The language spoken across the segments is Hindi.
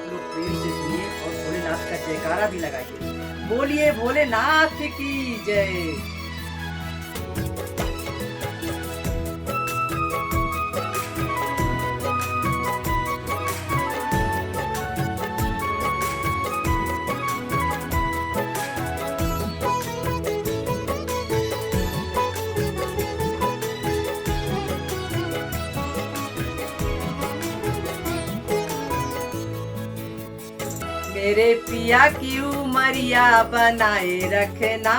लोग प्रेम से सुनिए और भोलेनाथ का जयकारा भी लगाइए। बोलिए भोलेनाथ की जय। मेरे पिया की उमरिया बनाए रखना,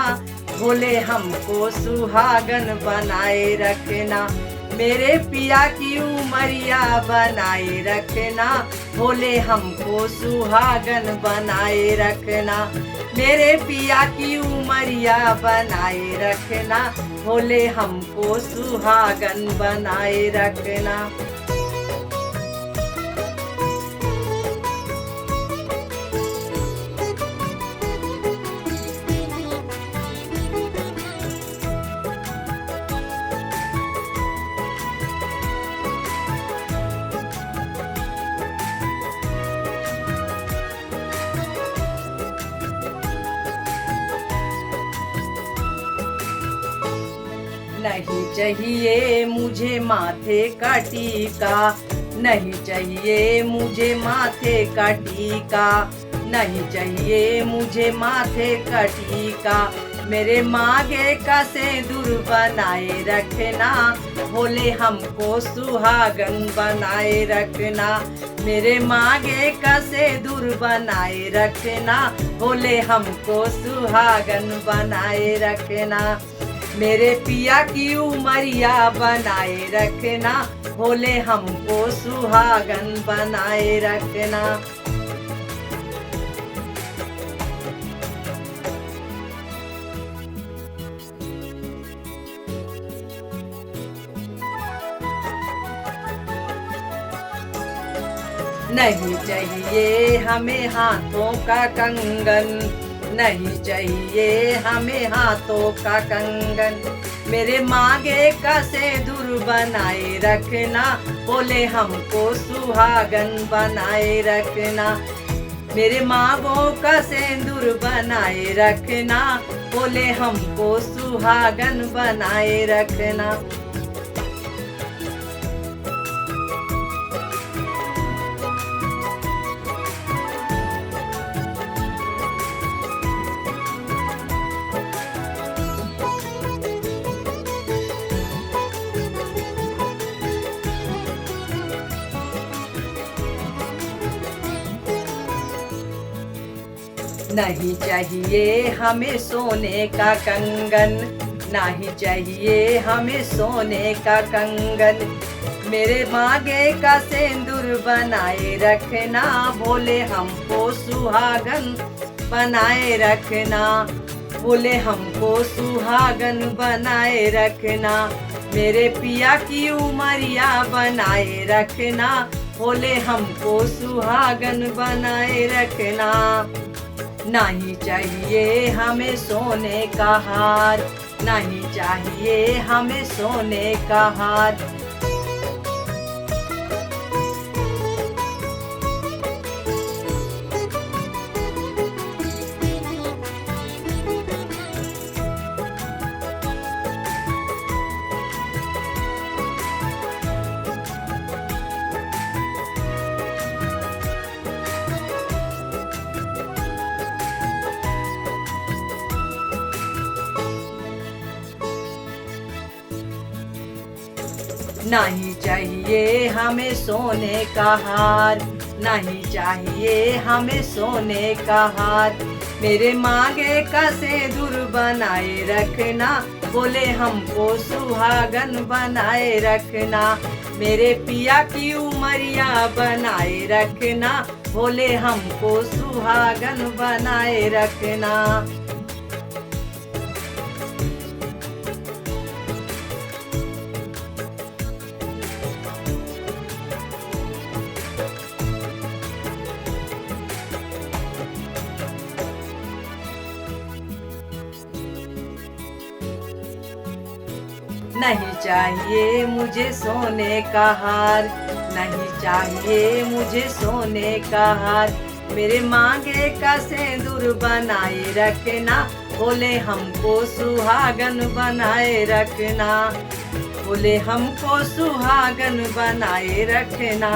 भोले हमको सुहागन बनाए रखना। मेरे पिया की उमरिया बनाए रखना, भोले हमको सुहागन बनाए रखना। मेरे पिया की उमरिया बनाए रखना, भोले हमको सुहागन बनाए रखना। नहीं चाहिए मुझे माथे का टीका, नहीं चाहिए मुझे माथे का टीका, नहीं चाहिए मुझे माथे का टीका। मेरे मांगे का सिंदूर बनाए रखना, भोले हमको सुहागन बनाए रखना। मेरे मांगे का सिंदूर बनाए रखना, भोले हमको सुहागन बनाए रखना। मेरे पिया की उमरिया बनाए रखना, भोले हमको सुहागन बनाए रखना। नहीं चाहिए हमें हाथों का कंगन, नहीं चाहिए हमें हाथों का कंगन। मेरे मांगे का सिंदूर बनाए रखना, बोले हमको सुहागन बनाए रखना। मेरे मांगों का सिंदूर बनाए रखना, बोले हमको सुहागन बनाए रखना। नहीं चाहिए हमें सोने का कंगन, नहीं चाहिए हमें सोने का कंगन। मेरे मांगे का सिंदूर बनाए रखना, बोले हमको सुहागन बनाए रखना, बोले हमको सुहागन बनाए रखना। मेरे पिया की उमरिया बनाए रखना, बोले हमको सुहागन बनाए रखना। नहीं चाहिए हमें सोने का हार, नहीं चाहिए हमें सोने का हार। नहीं चाहिए हमें सोने का हार, नहीं चाहिए हमें सोने का हार। मेरे मांगे का सिंदूर बनाए रखना, बोले हमको सुहागन बनाए रखना। मेरे पिया की उमरिया बनाए रखना, बोले हमको सुहागन बनाए रखना। नहीं चाहिए मुझे सोने का हार, नहीं चाहिए मुझे सोने का हार, मेरे मांगे का सिंदूर बनाए रखना, बोले हमको सुहागन बनाए रखना, बोले हमको सुहागन बनाए रखना,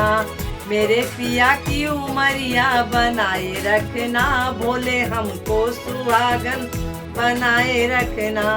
मेरे पिया की उमरिया बनाए रखना, बोले हमको सुहागन बनाए रखना।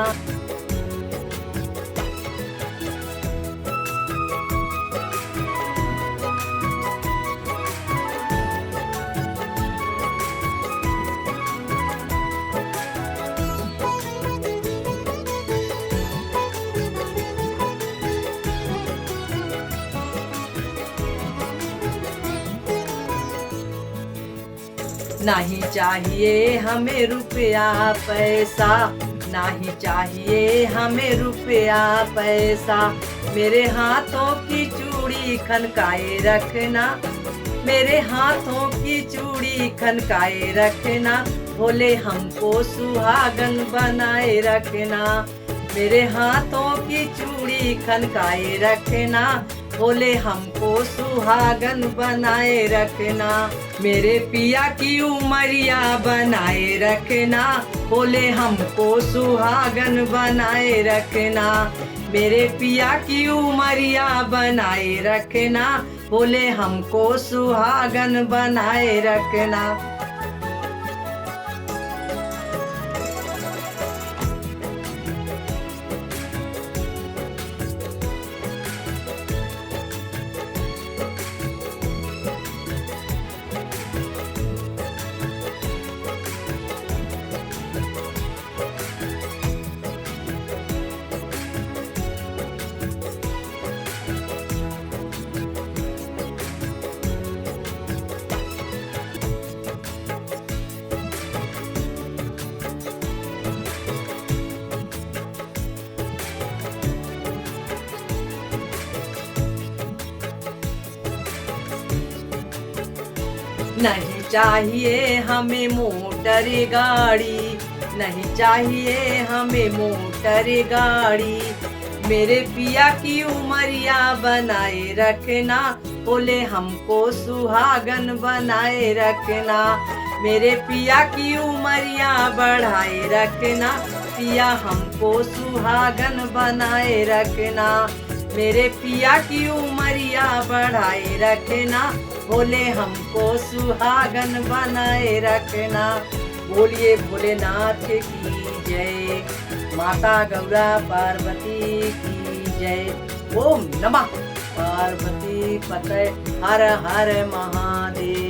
नहीं चाहिए हमें रुपया पैसा, नहीं चाहिए हमें रुपया पैसा, मेरे हाथों की चूड़ी खनकाए रखना, मेरे हाथों की चूड़ी खनकाए रखना, बोले हमको सुहागन बनाए रखना, मेरे हाथों की चूड़ी खनकाए रखना, बोले हमको सुहागन बनाए रखना, मेरे पिया की उमरिया बनाए रखना, बोले हमको सुहागन बनाए रखना, मेरे पिया की उमरिया बनाए रखना, बोले हमको सुहागन बनाए रखना। नहीं चाहिए हमें मोटर गाड़ी, नहीं चाहिए हमें मोटर गाड़ी, मेरे पिया की उमरिया बनाए रखना, बोले हमको सुहागन बनाए रखना, मेरे पिया की उमरिया बढ़ाए रखना, पिया हमको सुहागन बनाए रखना, मेरे पिया की उमरिया बढ़ाए रखना, बोले हमको सुहागन बनाए रखना। बोलिए भोलेनाथ की जय, माता गौरा पार्वती की जय। ओम नमः पार्वती पतये, हर हर महादेव।